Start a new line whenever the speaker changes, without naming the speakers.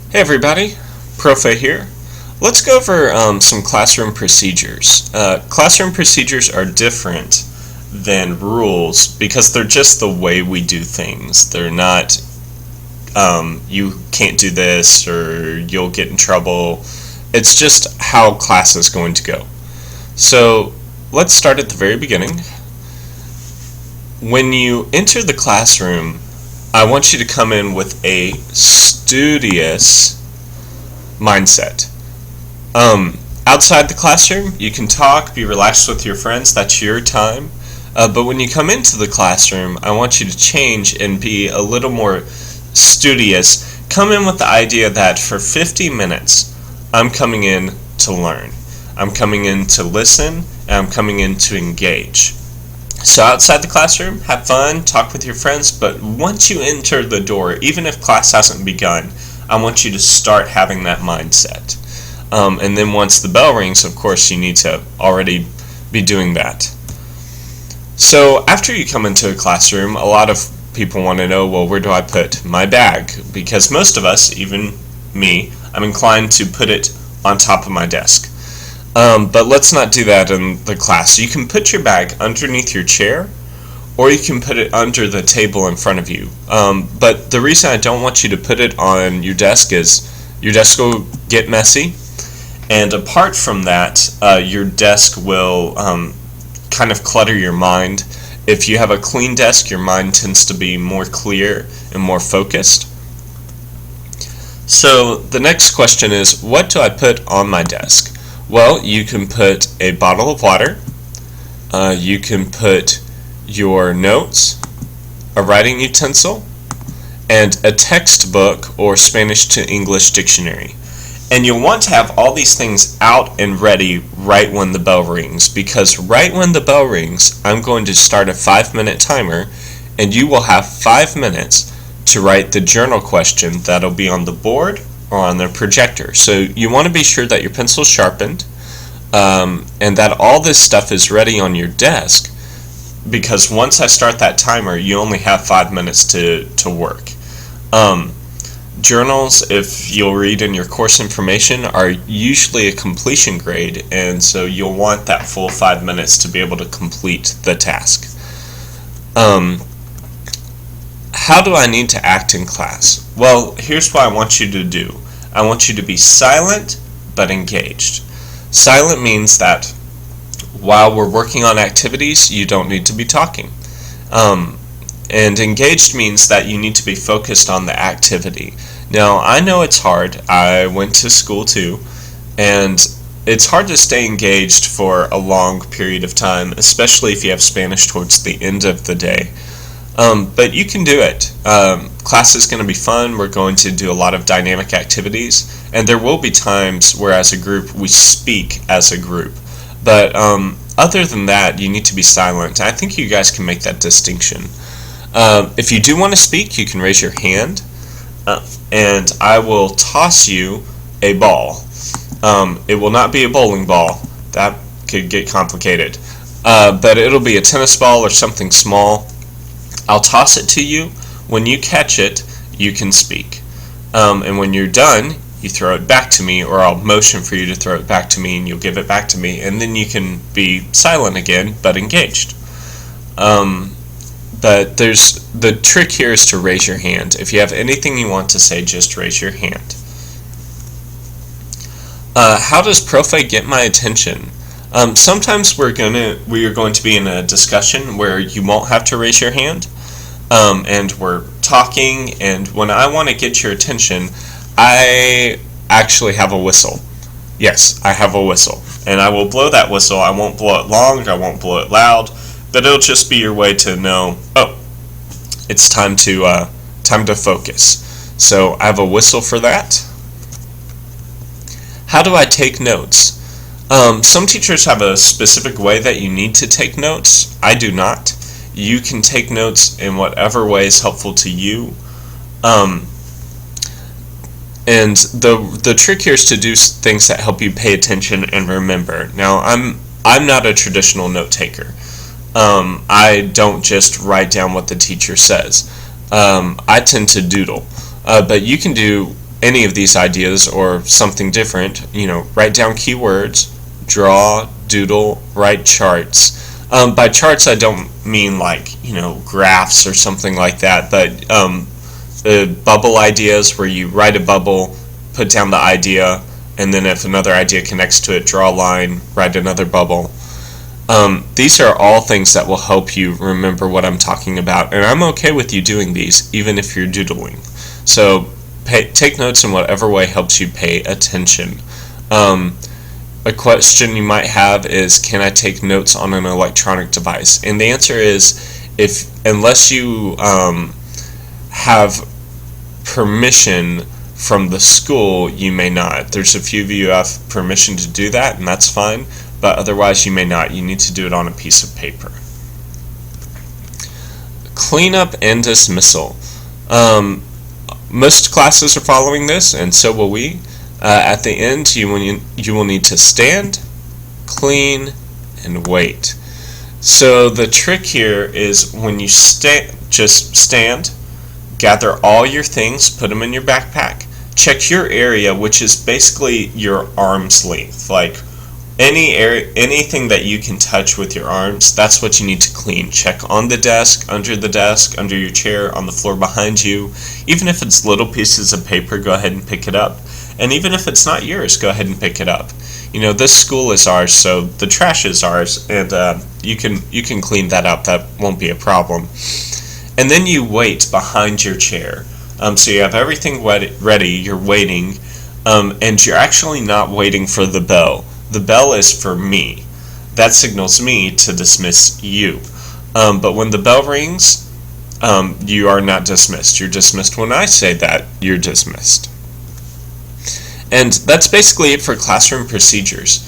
Hey everybody, Profe here. Let's go over some classroom procedures. Classroom procedures are different than rules because they're just the way we do things. They're not, you can't do this or you'll get in trouble. It's just how class is going to go. So let's start at the very beginning. When you enter the classroom, I want you to come in with a studious mindset. Outside the classroom, you can talk, be relaxed with your friends, that's your time. But when you come into the classroom, I want you to change and be a little more studious. Come in with the idea that for 50 minutes, I'm coming in to learn. I'm coming in to listen, and I'm coming in to engage. So outside the classroom, have fun, talk with your friends, but once you enter the door, even if class hasn't begun, I want you to start having that mindset. And then once the bell rings, of course, you need to already be doing that. So after you come into a classroom, a lot of people want to know, well, where do I put my bag? Because most of us, even me, I'm inclined to put it on top of my desk. But let's not do that in the class. You can put your bag underneath your chair, or you can put it under the table in front of you. But the reason I don't want you to put it on your desk is your desk will get messy, and apart from that, your desk will kind of clutter your mind. If you have a clean desk, your mind tends to be more clear and more focused. So the next question is, what do I put on my desk? Well, you can put a bottle of water, you can put your notes, a writing utensil, and a textbook or Spanish to English dictionary. And you'll want to have all these things out and ready right when the bell rings, because right when the bell rings, I'm going to start a 5-minute timer, and you will have 5 minutes to write the journal question that'll be on the board or on the projector. So you want to be sure that your pencil's sharpened and that all this stuff is ready on your desk, because once I start that timer, you only have 5 minutes to work. Journals, if you'll read in your course information, are usually a completion grade, and so you'll want that full 5 minutes to be able to complete the task. How do I need to act in class? Well, here's what I want you to do. I want you to be silent but engaged. Silent means that while we're working on activities, you don't need to be talking. And engaged means that you need to be focused on the activity. Now, I know it's hard. I went to school too, and it's hard to stay engaged for a long period of time, especially if you have Spanish towards the end of the day. But you can do it. Class is going to be fun. We're going to do a lot of dynamic activities, and there will be times where as a group we speak as a group. But other than that, you need to be silent. I think you guys can make that distinction. If you do want to speak, you can raise your hand, and I will toss you a ball. It will not be a bowling ball. That could get complicated. But it'll be a tennis ball or something small. I'll toss it to you. When you catch it, you can speak. And when you're done, you throw it back to me, or I'll motion for you to throw it back to me, and you'll give it back to me, and then you can be silent again, but engaged. But the trick here is to raise your hand. If you have anything you want to say, just raise your hand. How does Profe get my attention? Sometimes we are going to be in a discussion where you won't have to raise your hand, and we're talking, and when I want to get your attention, I actually have a whistle. Yes, I have a whistle, and I will blow that whistle. I won't blow it long, I won't blow it loud, but it'll just be your way to know, oh, it's time to focus. So I have a whistle for that. How do I take notes? Some teachers have a specific way that you need to take notes. I do not. You can take notes in whatever way is helpful to you. And the trick here is to do things that help you pay attention and remember. Now, I'm not a traditional note taker. I don't just write down what the teacher says. I tend to doodle. But you can do any of these ideas or something different, write down keywords, draw, doodle, write charts. By charts, I don't mean like, graphs or something like that, but bubble ideas where you write a bubble, put down the idea, and then if another idea connects to it, draw a line, write another bubble. These are all things that will help you remember what I'm talking about, and I'm okay with you doing these, even if you're doodling. So take notes in whatever way helps you pay attention. A question you might have is, can I take notes on an electronic device? And the answer is, unless you have permission from the school, you may not. There's a few of you who have permission to do that, and that's fine, but otherwise you may not. You need to do it on a piece of paper. Cleanup and dismissal. Most classes are following this, and so will we. At the end, you will need to stand, clean, and wait. So the trick here is when you just stand, gather all your things, put them in your backpack, check your area, which is basically your arm's length. Like anything that you can touch with your arms, that's what you need to clean. Check on the desk, under your chair, on the floor behind you. Even if it's little pieces of paper, go ahead and pick it up. And even if it's not yours, go ahead and pick it up. This school is ours, so the trash is ours, and you can clean that up. That won't be a problem. And then you wait behind your chair. So you have everything ready, you're waiting, and you're actually not waiting for the bell. The bell is for me. That signals me to dismiss you. But when the bell rings, you are not dismissed. You're dismissed when I say that you're dismissed. And that's basically it for classroom procedures.